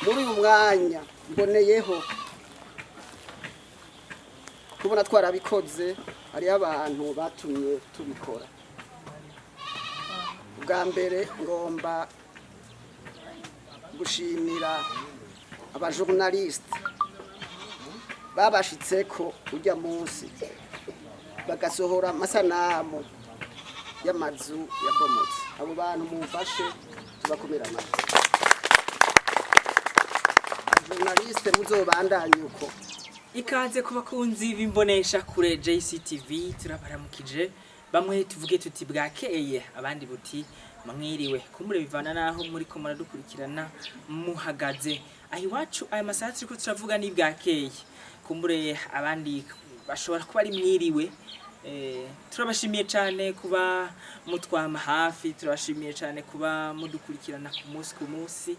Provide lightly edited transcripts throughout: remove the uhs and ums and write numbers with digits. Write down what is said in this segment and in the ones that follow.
muri uyu mwanya mboneyeho kubona twarabikoze hariyo abantu batumye tubikora. Bwa mbere ngomba gushimira abajournaliste babashitseko ujya munsi bagasohora amasanamu y'amazu yabomotse. Abo bantu mumfashe tubakomera amashyi. Abajournaliste muzobandanye uko. Ikaze ku bakunzi bimbonesha kure JCTV, turabaramukije. Bamwe tuvuge tuti bwakeye, abandi buti mwiriwe. Kumure bivana naho muri ko muradukurikirana muhagaze. Ahi wacu aya masaha turiko turavuga ni bwakeye. Kumure abandi bashobora kuba ari mwiriwe. Turabashimiye cyane kuba mutwama hafi, turabashimiye cyane kuba mudukurikirana ku munsi.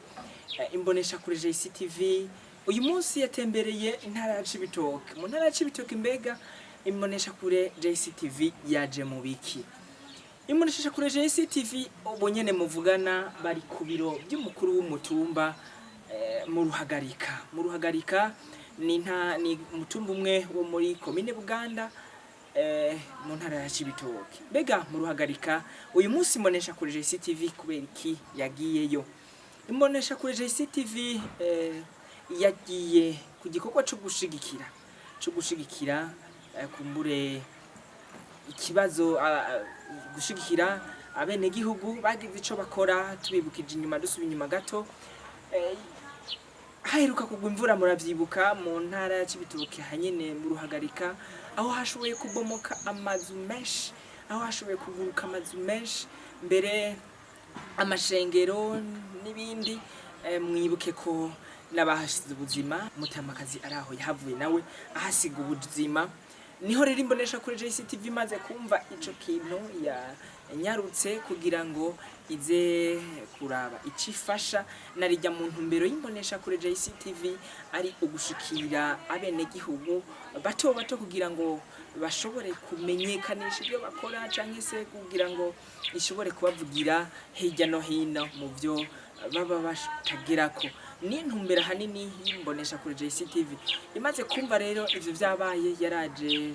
Imbonesha kure JCTV uyu munsi yatembereye intara ya Cibitoke. Mu ntara ya Cibitoke mbega imbonesha kure JCTV yaje mu biki? Imbonesha kure JCTV ubu nyene muvugana bari ku biro by'umukuru w'umutumba mu Ruhagarika. Mu Ruhagarika ni umutumba umwe wo muri komine Buganda mu ntara ya Cibitoke. Mbega mu Ruhagarika uyu munsi imbonesha kure JCTV kubera iki yagiyeyo? Imbonesha kure JCTV yagiye ku gikorwa cyo gushigikira kumbure ikibazo gushigikira abene gihugu bagize ico bakora. Tubibukije inyuma dusubi inyuma gato, haheruka kugwa imvura muravyibuka mu ntara ya Cibitoke hanyene mu Ruhagarika, aho hashoboye kubomoka amazu menshi, aho hashoboye kuguruka amazu menshi, mbere amashengero n'ibindi. Mwibuke ko n'abahashize ubuzima, Mutamakazi araho yahavuye nawe ahasiga ubuzima. Niho rero imbonesha kuri JCTV maze kumva ico kintu yanyarutse kugira ngo ize kuraba icifasha narijya mu ntumbero y'imbonesha kuri JCTV ari ugushikira abene gihugu bato kugira ngo bashobore kumenyekanisha ibyo bakora, canke se kugira ngo ishobore kubavugira hirya no hino mu byo baba bashagirako. Ni ntumbera hanini y'imbonesha kuri JCTV. Imaze kumva rero ivyo vyabaye,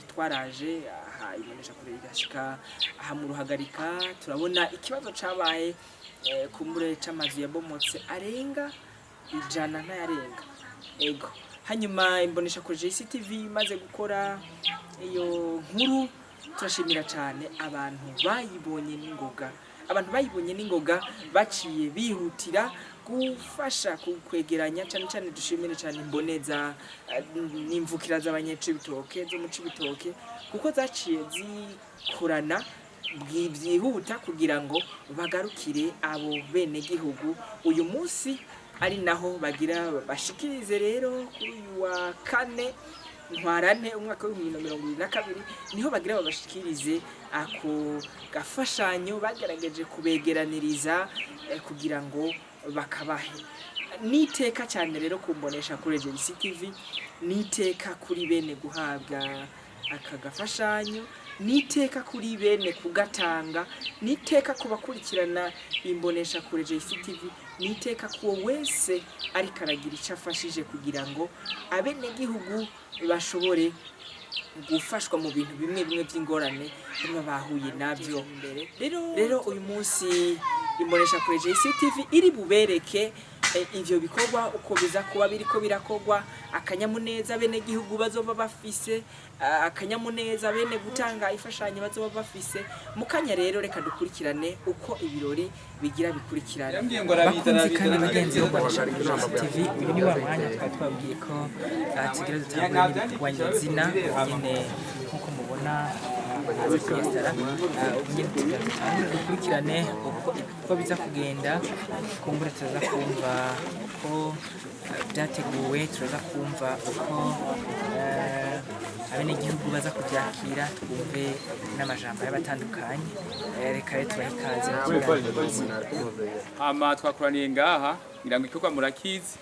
twaraje aha imbonesha kuri igashika aha mu Ruhagarika. Turabona ikibazo cabaye kumbure c'amazu yabomotse arenga 100 ntayarenga. Ego hanyuma imbonesha kuri JCTV imaze gukora iyo nkuru, turashimira cyane abantu bayibonye n'ingoga, baciye bihutira gufasha kukwegeranya. Cyane dushimire cyane imboneza n'imvukira z'abanyecibitoke zo mu Cibitoke, kuko zaciye zikorana byihuta kugira ngo bagarukire abo bene gihugu. Uyu munsi ari naho bagira bashikirize rero kuri uyu wa 4 Ntwarante umwaka wa 2022 niho bagira babashikirize ako gafashanyo bagerageje kubegeraniriza kugira ngo bakabahe. Niteka cyane rero kumbonesha kuri JCTV, niteka kuri bene guhabwa aka gafashanyo, niteka kuri bene kugatanga, niteka kubakurikirana imbonesha kuri JCTV, niteka kuwo wese ari karagira icyo afashije kugira ngo abene gihugu bashobore gufashwa mu bintu bimwe by'ingorane baba bahuye nabyo. Rero uyu munsi imbonesha kuri JCTV iri bubereke ivyo bikorwa uko biza kuba biriko birakogwa, akanyamuneza bene gihugu bazoba bafise, akanyamuneza bene gutanga ifashanyo bazoba bafise. Mukanya rero reka dukurikirane uko ibirori bigira bikurikirana. Bakunzi kandi bagenzi bo Imbonesha kuri JCTV, uyu ni wa mwanya twabwiye ko tugira dutangura n'ibigwanya izina nyene nkuko mubona dukurikirane uko biza kugenda. Kumbura turaza kumva uko byateguwe, turaza kumva uko abenegihugu baza kubyakira, twumve n'amajambo y'abatandukanye. Reka rero tubahe ikaze. Twakoraniye ngaha ngira ngo ikorwa murakizi,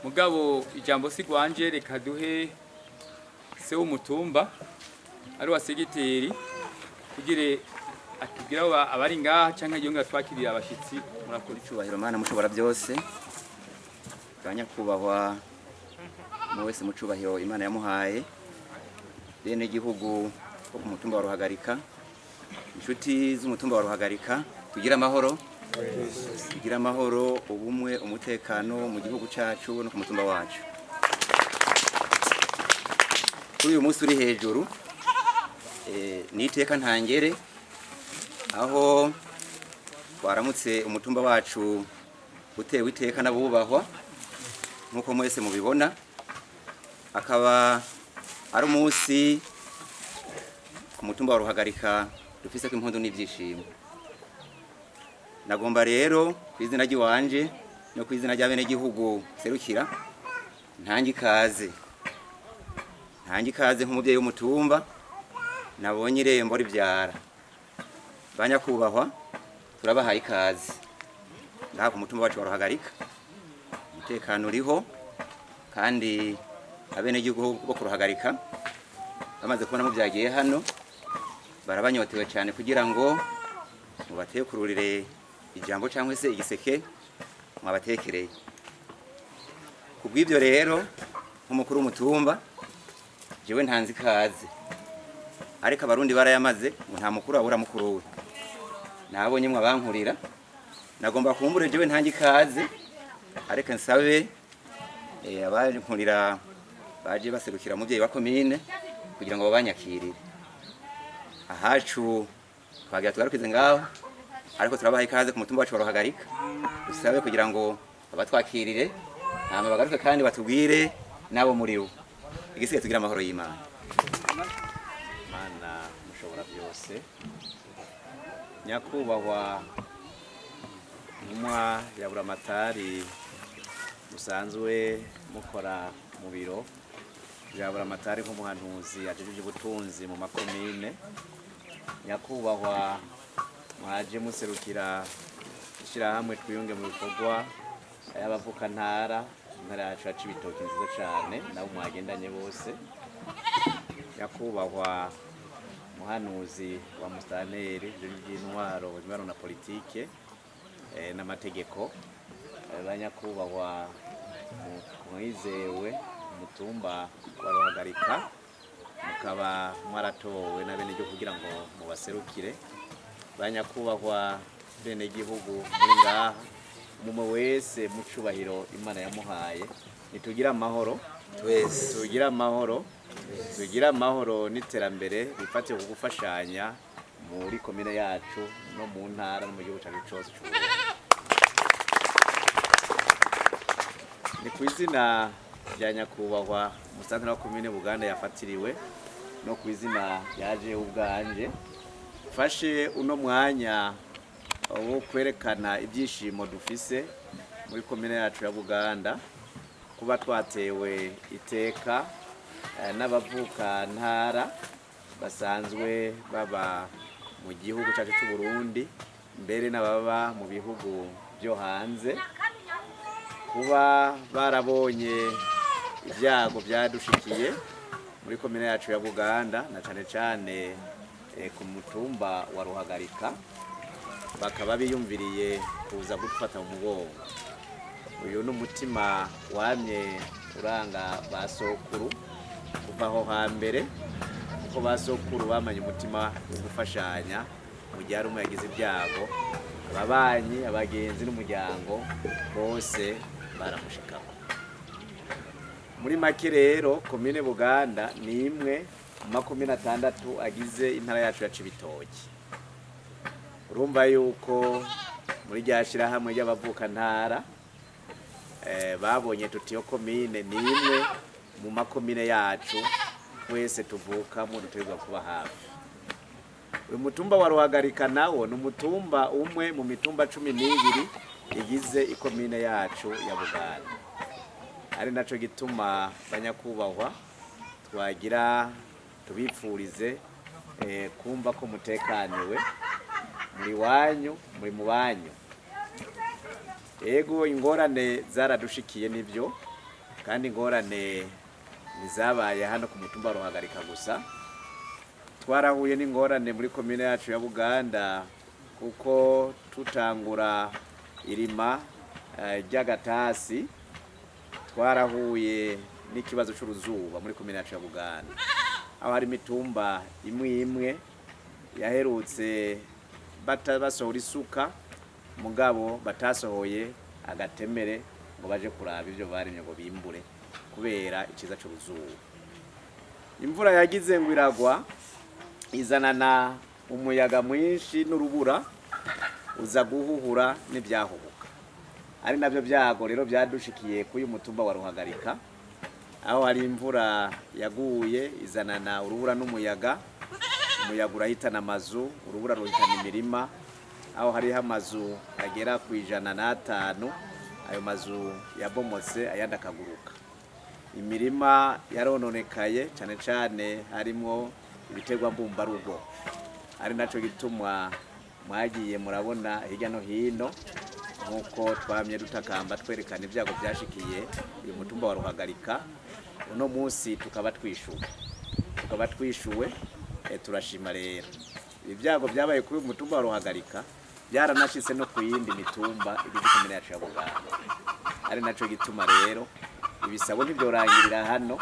mugabo ijambo si gwanje, reka duhe se w'umutumba ari wa segiteri kugire atubwira abari ngaha canke yonga twakirira abashitsi. Murakora icubahiro Mana mushobora byose. banyakubahwa wese mu cubahiro Imana yamuhaye, bene igihugu bo ku mutumba wa Ruhagarika, inshuti z'umutumba wa Ruhagarika, tugira amahoro, ubumwe, umutekano mu gihugu cyacu no ku mutumba wacu. Kuri uyu munsi uri hejuru ni iteka ntangere aho twaramutse umutumba wacu utewe iteka n'abubahwa nk'uko mwese mubibona, akaba ari umunsi ku mutumba wa Ruhagarika dufise ko impundu n'ibyishimo. Nagomba rero ku izina ry'iwanje no ku izina rya bene gihugu serukira ntangi ikaze nk'umubyeyi w'umutumba nabonye irembo ribyara. Banyakubahwa, turabahaye ikaze ngaha ku mutumba wacu wa Ruhagarika. Umutekano uriho kandi abene gihugu bo ku Ruhagarika bamaze kubona mubyagiye hano barabanyotewe cyane kugira ngo mubatekururire ijambo cyangwa se igiseke mwabatekereye. Kubw'ibyo rero nk'umukuru w'umutumba jewe ntanzi ikaze, ariko abarundi barayamaze ngo nta mukuru abura mukuru we. Nabonye mwabankurira, nagomba kumbure jewe ntangi ikaze, ariko nsabe abankurira baje baserukira umubyeyi wa komine kugira ngo babanyakirire. Ahacu twagira tugarukize ngaho, ariko turabaha ikaze ku mutumba wacu wa Ruhagarika. Dusabe kugira ngo abatwakirire hama bagaruke kandi batubwire nabo muriwo. Igisigaye tugira amahoro y'Imana. Mana mushobora byose, nyakubahwa intumwa ya Buramatari musanzwe mukora mu biro bya Buramatari nk'umuhanuzi ajejwe ubutunzi mu makomine, nyakubahwa mwaje muserukira ishyirahamwe twiyunge mu bikorwa y'abavukantara intara yacu ya Cibitoke nziza cyane, nabo mwagendanye bose, nyakubahwa muhanuzi wa Musitanteri by'intwaro na politike n'amategeko, banyakubahwa mwizewe umutumba wa Ruhagarika, mukaba mwaratowe na bene gihugu kugira ngo mubaserukire. Banyakubahwa bene gihugu muri ngaha, umwe wese mu cubahiro Imana yamuhaye, nitugira amahoro twese, tugira amahoro n'iterambere bifatiye ku gufashanya muri komine yacu no mu ntara no mu gihugu cyacu cyose cy'u Burundi. Ni ku izina rya nyakubahwa Musitanteri wa komine Buganda yafatiriwe no ku izina yaje ubwanje, fashe uno mwanya wo kwerekana ibyishimo dufise muri komine yacu ya Buganda kuba twatewe iteka n'abavuka ntara basanzwe baba mu gihugu cyacu cy'u Burundi, mbere n'ababa mu bihugu byo hanze, kuba barabonye ibyago byadushikiye muri komine yacu ya Buganda na cyane cyane ku mutumba wa Ruhagarika, bakaba biyumviriye kuza gufata mu mugongo. Uyu ni umutima wamye uranga basokuru kuva aho hambere, kuko basokuru bamanye umutima wo gufashanya mu gihe ari umwe yagize ibyago, ababanyi, abagenzi n'umuryango bose baramushikako. Muri make rero komine Buganda ni imwe mu makomine 6 agize intara yacu ya Cibitoke. Urumva yuko muri rya shirahamwe ry'abavukantara babonye tutiyo komine ni imwe mu makomine yacu twese tuvukamo dutegerezwa kuba hafi. Uyu mutumba wa Ruhagarika nawo ni umutumba umwe mu mitumba 12 igize ikomine yacu ya Buganda. Ari naco gituma banyakubahwa twagira tubipfurize kumva ko mutekaniwe muri wanyu, muri mu banyu. Ego ingorane zaradushikiye nibyo, kandi ingorane nizabaye hano ku mutumba Ruhagarika gusa. Twarahuye n'ingorane muri komine yacu ya Buganda kuko tutangura irima ry'agatasi twarahuye n'ikibazo cy'uruzuba muri komine yacu ya Buganda, aho hari imitumba imwe imwe yaherutse basohora isuka mugabo batasohoye agatemere ngo baje kuraba ibyo barimye ngo bimbure kubera ikiza cy'uruzuba. Imvura yagize ngo iragwa izanana umuyaga mwinshi n'urubura uza guhuhura n'ibyahubuka, ari nabyo byago rero byadushikiye kuri uyu mutumba wa Ruhagarika, aho hari imvura yaguye izanana urubura n'umuyaga. Umuyaga urahitana amazu, urubura ruhitana imirima, aho hariho amazu agera ku 105, ayo mazu yabomotse ayandi akaguruka. Imirima yarononekaye cyane cyane harimo ibiterwa mbumbarugo, ari naco gituma mwagiye murabona hirya no hino nkuko twamye dutakamba twerekana ibyago byashikiye uyu mutumba wa Ruhagarika. Uno munsi tukaba twishuwe turashima rero. Ibyago byabaye kuri uyu mutumba wa Ruhagarika byaranashitse no ku yindi mitumba igize komine yacu ya Buganda, ari naco gituma rero ibisabo ntibyorangirira hano.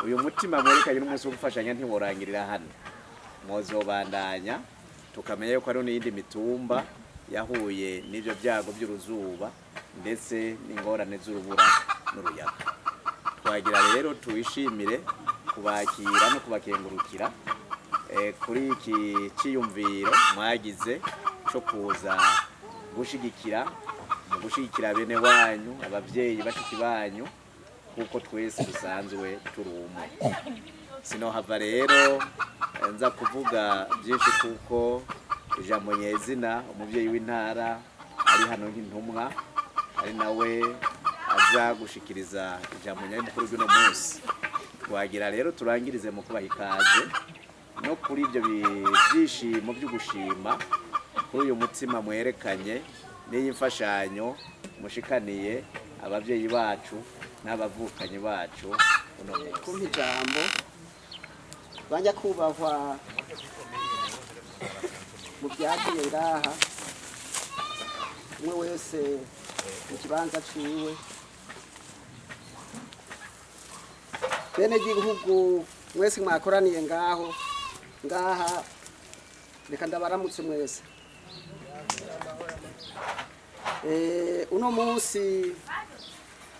Uyu mutima mwerekanye n'umunsi wo gufashanya ntiworangirira hano, muzobandanya tukamenya yuko ari n'iyindi mitumba yahuye n'ibyo byago by'uruzuba ndetse n'ingorane z'urubura n'uruyaga. Twagira rero tuwishimire kubakira no kubakengurukira kuri iki cyiyumviro mwagize cyo kuza gushigikira bene wanyu, abavyeyi bashiki banyu, kuko twese dusanzwe turi umwe. Sinohava rero nza kuvuga byinshi kuko ijambo nyezina umuvyeyi w'intara ari hano nk'intumwa, ari nawe aza gushikiriza ijambo nyamukuru ry'uno munsi. Twagira rero turangirize mu kubaha ikaze no kuri ibyo byishimo byo gushima kuri uyu mutima mwerekanye n'iyi mfashanyo mushikaniye abavyeyi bacu n'abavukanyi bacu uno munsi. Kumpa ijambo banja kubahwa mu byagiye ngaha, umwe wese mu kibanza ciwe. Bene gihugu mwese mwakoraniye ngaha reka ndabaramutse mwese. Uno munsi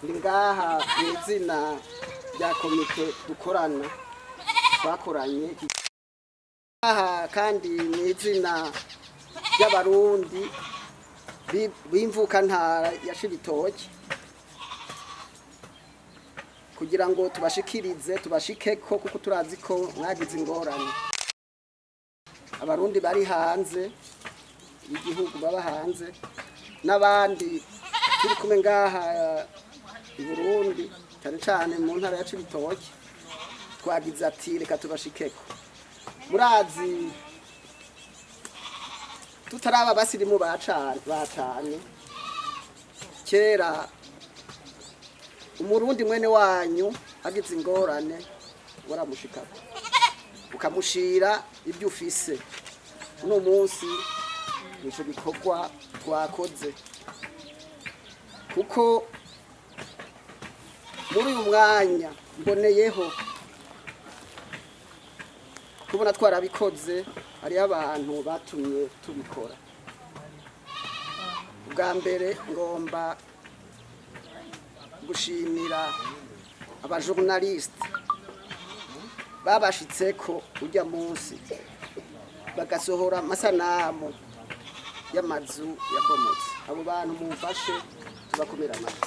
ndi ngaha mw'izina rya komite dukorana twakoranye ngaha, kandi mw'izina ry'abarundi b'imvuka ntara ya Cibitoke, kugira ngo tubashikeko kuko turazi ko mwagize ingorane. Abarundi bari hanze igihugu, baba hanze n'abandi turi kumwe ngaha i Burundi, cyane cyane mu ntara ya Cibitoke, twagize ati reka tubashikeko. Murazi tutaraba abasirimu bacanye kera, umurundi mwene wanyu agize ingorane waramushikako ukamushira ibyo ufise. Uno munsi nico gikorwa twakoze, kuko muri uyu mwanya mboneyeho kubona twarabikoze. Hariho abantu batumye tubikora. Ubwa mbere ngomba gushimira abajournaliste babashitseko ujya munsi bagasohora amasanamu y'amazu yabomotse. Abo bantu mumfashe tubakomera amashyi.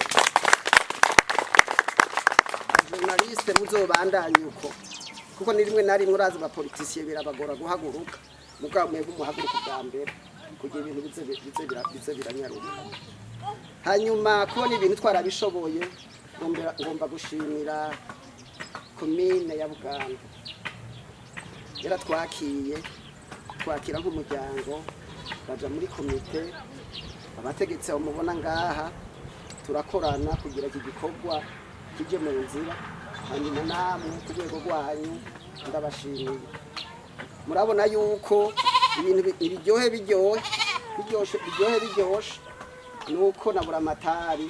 Abajournaliste muzobandanye uko, kuko ni rimwe na rimwe urazi abapolitisiye birabagora guhaguruka, mugabo mwebwe umuhaguruka bwa mbere kugira ibintu bize biranyaruka. Hanyuma kubona ibintu twarabishoboye, ngomba gushimira komine ya Buganda twakira nk'umuryango, baja muri komite, abategetsi mubona ngaha turakorana kugira iki gikorwa kije mu nzira. Hanyuma namwe ku rwego rwanyu ndabashimiye. Murabona yuko ibintu biryohe nuko na buramatari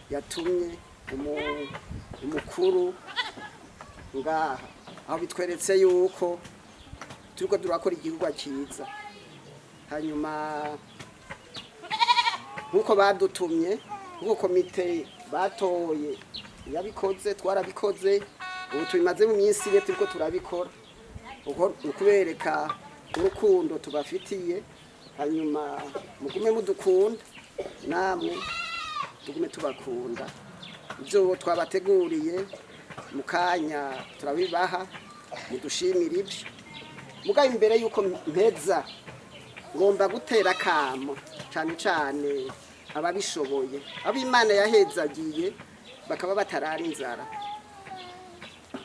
yatumye umukuru ngaha aho bitweretse yuko turiko turakora igikorwa cyiza hanyuma nkuko badutumye nkuko komite batoye yabikoze twarabikoze ubu tubimaze mu minsi ine turiko turabikora ukubereka urukundo tubafitiye hanyuma mugume mudukunda namwe tugume tubakunda ibyo twabateguriye mu kanya turabibaha mudushimira ibyo mugabo imbere yuko mpeza ngomba gutera kamo cyane cyane ababishoboye ab'Imana yahezagiye bakaba batarara inzara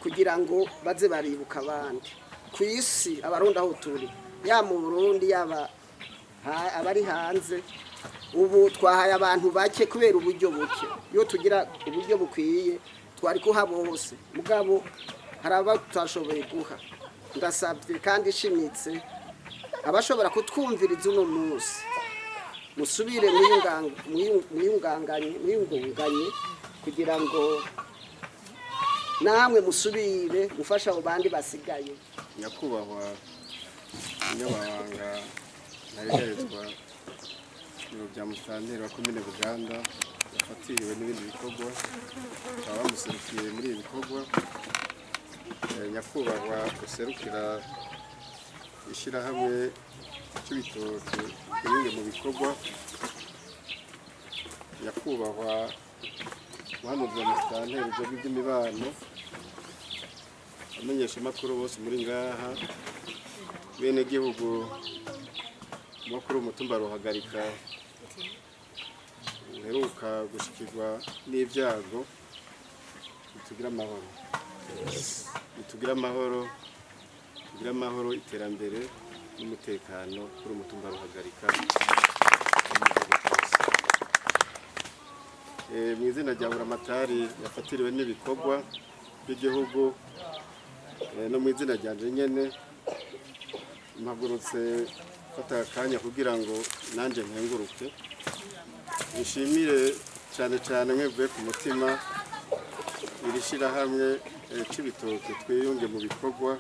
kugira ngo baze baribuka abandi ku isi abarundi aho turi ya mu Burundi yaba abari hanze ubu twahaye abantu bake kubera uburyo buke iyo tugira uburyo bukwiye twari kuha bose mugabo hari abatashoboye guha ndasabye kandi ishimitse abashobora kutwumviriza uno munsi musubire mwiyungunganye kugira ngo namwe musubire gufasha abo bandi basigaye. Nyakubahwa Umunyamabanga ntaregerezwa ibiro bya Musitanteri wa Komine Buganda yafatiriwe n'ibindi bikorwa bakaba bamuserukiye muri ibi bikorwa. Nyakubahwa userukira ishyirahamwe cy'ibitoki bimwe mu bikorwa. Nyakubahwa uhanuza Musitanteri ijambo ry'imibano, amenyesha amakuru bose muri ngaha, bene gihugu makuru umutumba Ruhagarika uheruka gushikirwa n'ibyago, tugira amahoro, tugira amahoro, tugira amahoro, iterambere n'umutekano kuri umutumba Ruhagarika. Mu izina rya Buramatari yafatiriwe n'ibikorwa by'igihugu no mu izina ryanje nyene mpagurutse fata akanya kugira ngo nanje nkenguruke nishimire cyane cyane mwevuye ku mutima iri shyirahamwe cy'ibitoki twiyunge mu bikorwa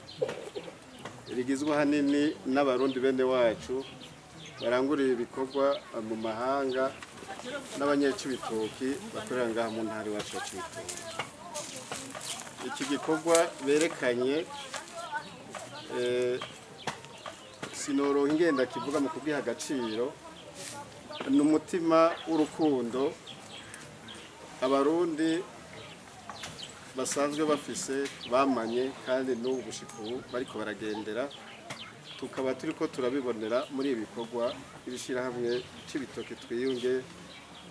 rigizwe hanini n'abarundi bene wacu barangurira ibikorwa mu mahanga n'abanyecibitoki bakorera ngaha mu ntara iwacu ya Cibitoke. Iki gikorwa berekanye sinoro ingenda kivuga mu kubiha agaciro n'umutima w'urukundo abarundi basanzwe bafise bamanye kandi n'ubu gushiku bariko baragendera, tukaba turiko turabibonera muri ibi bikorwa ibishira hamwe c'ibitoke twiyunge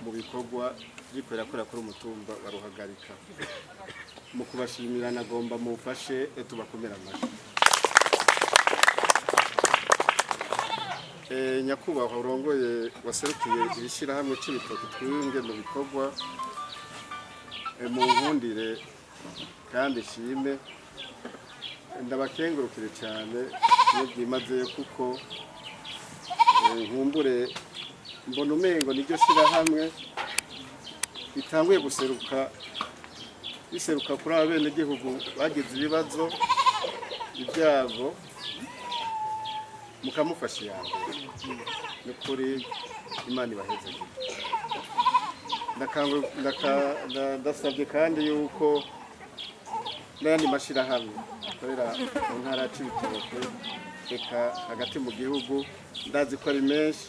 mu bikorwa bikorera kuri umutumba wa Ruhagarika. Mu kubashimira nagomba mufashe tubakomera amashi. Nyakubahwa urongoye waserukiye ibishira hamwe c'ibitoke twiyunge mu bikorwa, mu nkundire kandi shime ndabakengurukire cyane iyo byimaze kuko nkumbure mbona umengo niryo shira hamwe bitanguye biseruka kuri abene gihugu bagize ibibazo ibyago mukamufasha yanjye n'ukuri Imana ibahezagire. Ndasabye kandi yuko n'ayandi mashirahamwe akorera mu ntara ya Cibitoke reka hagati mu gihugu ndazi ko ari menshi,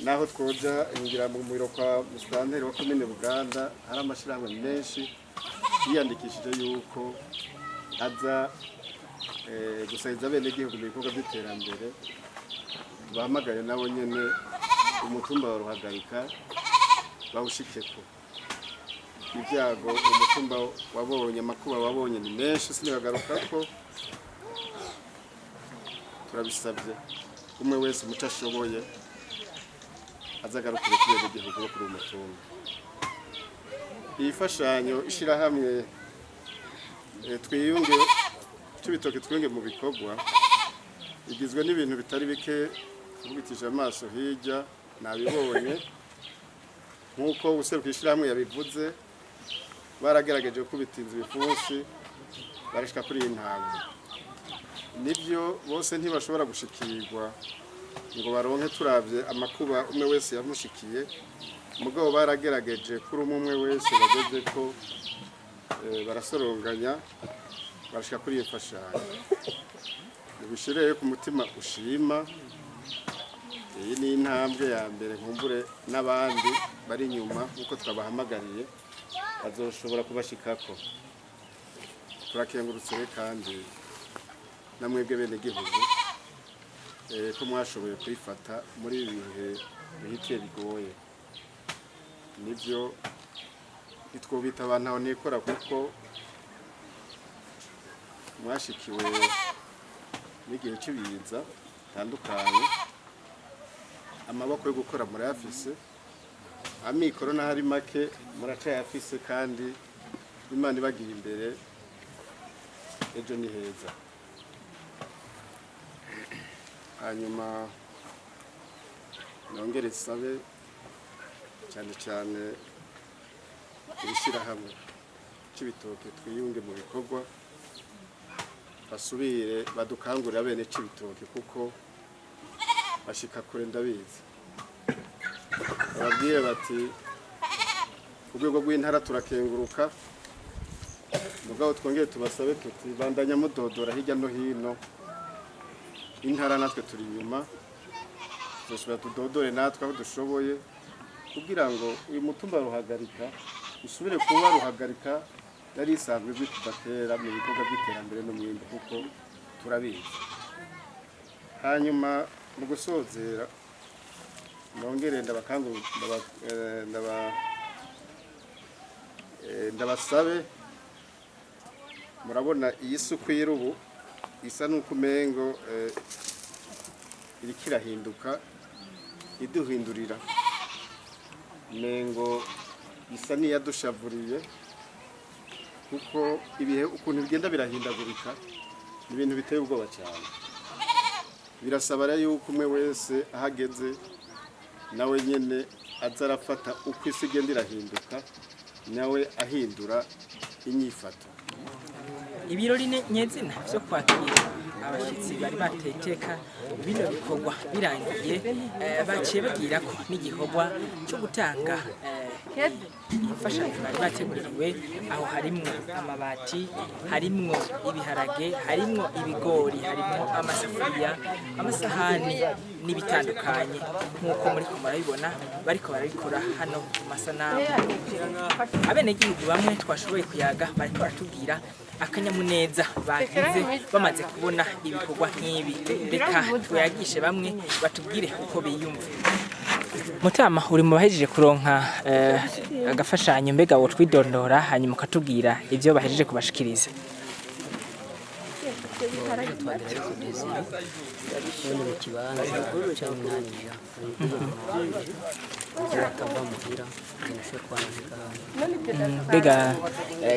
naho twoja ingira mu muriro kwa Musitanteri wa Komine Buganda hari amashirahamwe menshi yiyandikishije yuko aza gusaiza bene gihugu mu bikorwa by'iterambere. Bahamagaye nabo nyene umutumba wa Ruhagarika bawushikeko. Ibyago umutumba wabonye, amakuba wabonye ni menshi sinibagaruka ko turabisabye umwe wese umuco ashoboye azagarukire kubera igihugu kuri umutumba. Iyi fashanyo ishira hamwe twiyunge cy'ibitoke twiyunge mu bikorwa igizwe n'ibintu bitari bike kubitije amaso hirya nabibonye nkuko useruka ishira hamwe yabivuze. baragerageje kubitinza ibifunsi barashika kuri iyi ntambwe. Nibyo bose ntibashobora gushikirwa ngo baronke turavye amakuba umwe wese yamushikiye, mugabo baragerageje kuri umwe wese bageze ko barasoronganya barashika kuri iyo mfashanyo. Bishireye ku mutima ushima. Iyi ni intambwe ya mbere nkumbure n'abandi bari inyuma uko twabahamagariye bazoshobora kubashikako. Turakengurutse kandi namwebwe bene gihugu ko mwashoboye kwifata muri ibi bihe bihitiye bigoye. Nibyo itwobita abantu aho nikora kuko mwashikiwe n'igihe cy'ibiza tandukanye, amaboko yo gukora murayafise, amikoro n'ahari make muracayafise, kandi Imana ibagiye imbere ejo ni heza. Hanyuma nongere sabe cyane cyane ibishyirahamwe cy'ibitoke twiyunge mu bikorwa, basubire badukangurira bene cy'ibitoke kuko bashika kure ndabizi. Ababwiye bati ku rwego rw'intara turakenguruka, mugabo twongere tubasabe tuti bandanya mudodora hirya no hino. Intara natwe turi inyuma, dushobora tudodore natwe aho dushoboye kugira ngo uyu mutumba Ruhagarika usubire kuba Ruhagarika yari isanzwe bitera mu bikorwa by'iterambere no mwimbo kuko turabizi. Hanyuma mu gusozera nongere ndabasabe, murabona iyi suku y'urubu isa nuko umengo iriko irahinduka iduhindurira, mengo isa niyadushavuriye kuko ibihe ukuntu bigenda birahindagurika ni ibintu biteye ubwoba cyane. Birasaba rero yuko umwe wese ahageze nawe nyene aza arafata uko isi igenda irahinduka, nawe ahindura inyifato. Ibirori nyezina byo kwakira abashyitsi bari bateteka bino bikorwa birangiye, baciye bagira ko n'igikorwa cyo gutanga imfashanyo bari bateguriwe. Aho harimwo amabati, harimwo ibiharage, harimwo ibigori, harimwo amasafuriya, amasahani n'ibitandukanye nk'uko muri ko murabibona bariko barabikora hano ku masanamu. Abenegihugu bamwe twashoboye kuyaga bariko baratubwira akanyamuneza bagize bamaze kubona ibikorwa nk'ibi. Reka tuyagishe bamwe batubwire uko biyumva. Mutama, uri mu bahejeje kuronka agafashanyo, mbega wo twidondora hanyuma ukatubwira ibyo bahejeje kubashikiriza. Mbega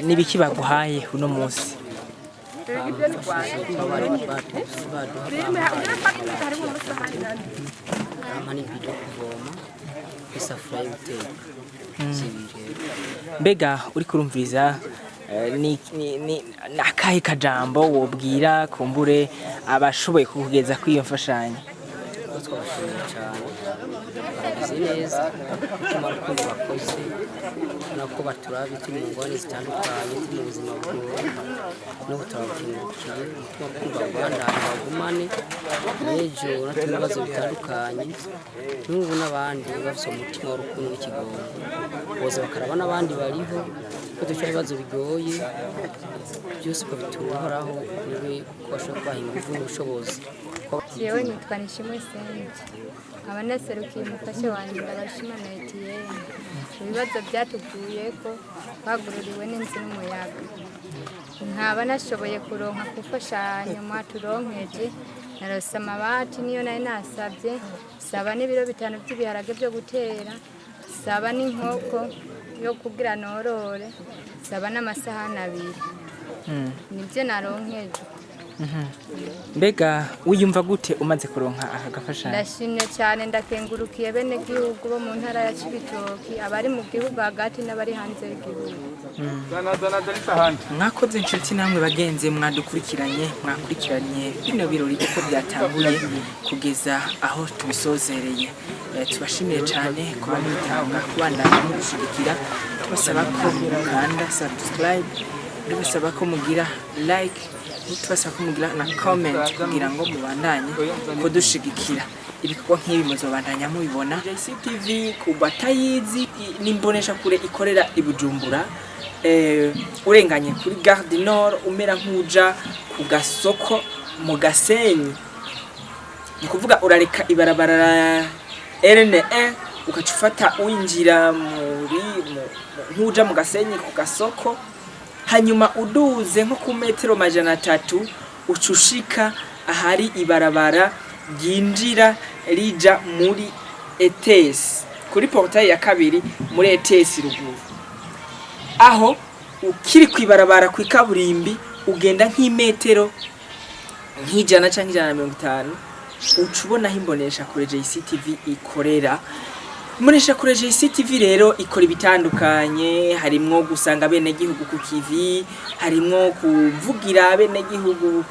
n'ibiki baguhaye uno munsi? Mbega uri kurumviriza ni akahe kajambo wobwira kumbure abashoboye kukugeza kuri iyo mfashanyo? Twabashimiye cyane, baragize neza, tumara ukuntu bakoze, nako baturaba turi mu ngorane zitandukanye, turi mu buzima bw'ubu n'ubu turabakengurukiye, tumara ukuntu bagwandana bagumane n'ejo natwe ibibazo bitandukanye, n'ubu n'abandi bafite umutima w'urukundo w'ikigongo boza bakaraba n'abandi bariho ko dufite ibibazo bigoye byose ko bituhoraho niwe kuko bashobora kubaha ingufu n'ubushobozi. Jewe nitwa Nishimwe Senge, nkaba naserukiye umufasha wanjye Ndabashima Etienne. Ibibazo byatuguye ko twagururiwe n'inzu n'umuyaga, nkaba nashoboye kuronka gufashanya mwaturonkeje. Narose amabati niyo nari nasabye, saba n'ibiro 5 by'ibiharage byo gutera, saba n'inkoko yo kugira norore, saba n'amasahani 2. Nibyo naronkeje. mbega wiyumva gute umaze kuronka aka gafashanyo? ndashimye cyane ndakengurukiye bene gihugu bo mu ntara ya Cibitoki abari mu gihugu hagati n'abari hanze y'igihugu. Mwakoze inshuti namwe bagenzi mwakurikiranye bino birori uko byatanguye kugeza aho tubisozereye. Tubashimiye cyane kuba mwitanga kubandanya mudushigikira, tubasaba ko mukanda subscribe, tubasaba ko mugira like, tubasaba ko mugira na comment kugira ngo mubandanye kudushigikira. Ibikorwa nk'ibi muzobandanya mubibona. JCTV ku batayizi nimbonesha kure ikorera i Bujumbura, urenganye kuri Gare du Nord umera nk'uja ku gasoko mu Gasenyi, ni kuvuga urareka ibarabara RN1 ukacufata winjira muri nk'uja mu Gasenyi ku gasoko, hanyuma uduze nko ku metero 300 ucushika ahari ibarabara ryinjira rija muri ETS, kuri portail ya kabiri muri ETS ruguru. Aho ukiri kwibarabara ku ikaburimbi ugenda nk'imetero nk'ijana cyangwa 150 ucubona himbonesha kure JCTV ikorera. Imbonesha kure JCTV rero ikora ibitandukanye, harimwo gusanga bene gihugu ku kivi, harimwo kuvugira bene gihugu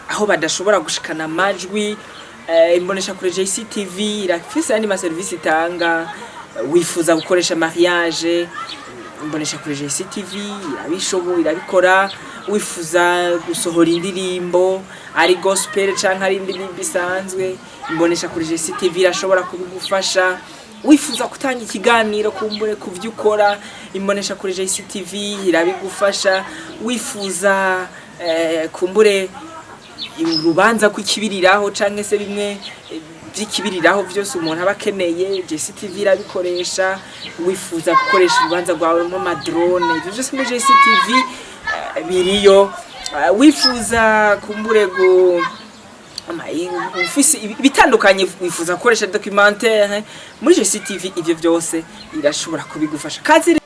aho badashobora gushikana amajwi. Imbonesha kure JCTV irafise andi ma service itanga, wifuza gukoresha mariage, imbonesha kure JCTV irabishoboye irabikora. Wifuza gusohora indirimbo ari gospel canke ari indirimbo bisanzwe, imbonesha kure JCTV irashobora kubigufasha. Wifuza kutanga ikiganiro kumbure kuvyo ukora, imbonesha kure JCTV irabigufasha. Wifuza kumbure urubanza kwikibiriraho canke se bimwe byikibiriraho byose umuntu abakeneye, JCTV irabikoresha. Wifuza gukoresha urubanza rwawe mu madrone, ibyo byose muri JCTV biriyo. Wifuza kumbure ufise bitandukanye, wifuza gukoresha documentaire muri JCTV, ibyo byose irashobora kubigufasha. Kazi